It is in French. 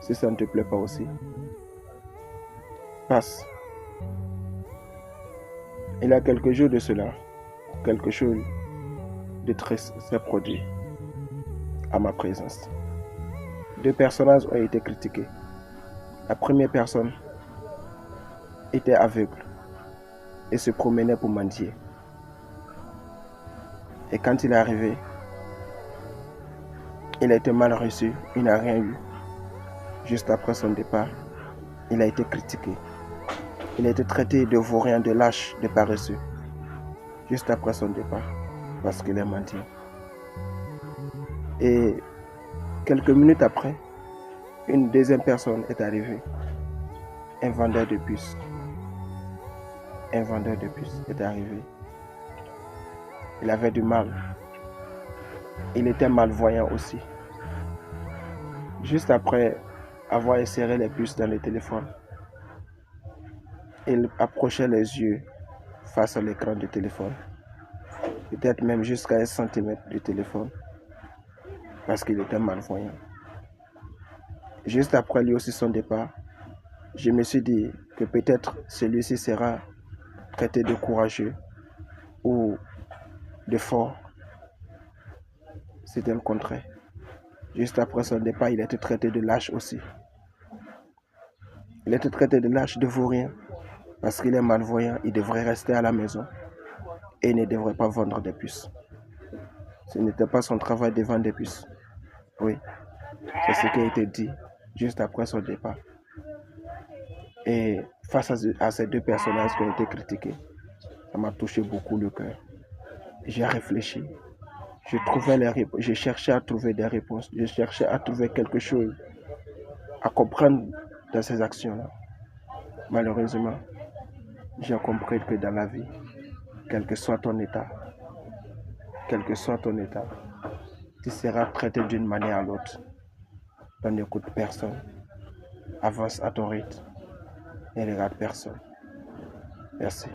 Si ça ne te plaît pas aussi, passe. Il y a quelques jours de cela, quelque chose de triste s'est produit à ma présence. 2 personnages ont été critiqués. La première personne était aveugle et se promenait pour mendier. Et quand il est arrivé, il a été mal reçu, il n'a rien eu. Juste après son départ, il a été critiqué. Il a été traité de vaurien, de lâche, de paresseux. Juste après son départ, parce qu'il est mendiant. Et quelques minutes après, une deuxième personne est arrivée. Un vendeur de puces. Un vendeur de puces est arrivé. Il avait du mal. Il était malvoyant aussi. Juste après avoir inséré les puces dans le téléphone, il approchait les yeux face à l'écran du téléphone. Peut-être même jusqu'à 1 centimètre du téléphone. Parce qu'il était malvoyant. Juste après lui aussi son départ, je me suis dit que peut-être celui-ci sera traité de courageux ou de fort. C'était le contraire. Juste après son départ, il a été traité de lâche aussi. Il a été traité de lâche, de vaurien, parce qu'il est malvoyant, il devrait rester à la maison et ne devrait pas vendre des puces. Ce n'était pas son travail de vendre des puces. Oui, c'est ce qui a été dit juste après son départ. Et face à ces 2 personnages qui ont été critiqués, ça m'a touché beaucoup le cœur. J'ai réfléchi. Je cherchais à trouver des réponses. Je cherchais à trouver quelque chose à comprendre dans ces actions-là. Malheureusement, j'ai compris que dans la vie, quel que soit ton état, tu seras traité d'une manière à l'autre. Donc n'écoute personne. Avance à ton rythme et ne regarde personne. Merci.